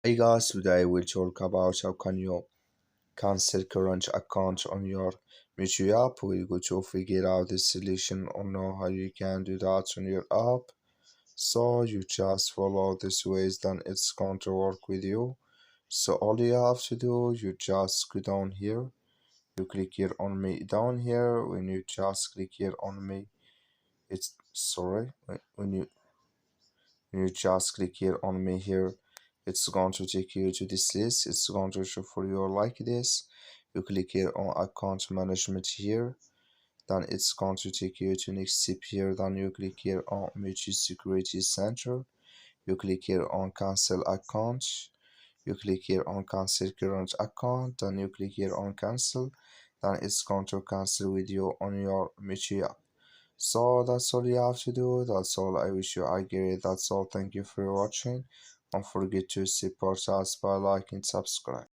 Hey guys, today we'll talk about how can you cancel current account on your Meitu app. We're going to figure out the solution or know how you can do that on your app. So you just follow this ways, then it's going to work with you. So all you have to do, you just go down here. You click here on me down here. When you just click here on me, it's sorry. When you just click here on me here, it's going to take you to this list. It's going to show for you like this. You click here on account management here, then it's going to take you to next step here. Then you click here on Meitu security center. You click here on cancel account. You click here on cancel current account. Then you click here on cancel. Then it's going to cancel with you on your Meitu app. So that's all you have to do. That's all. I wish you a great. That's all. Thank you for watching. Don't forget to support us by liking, subscribe.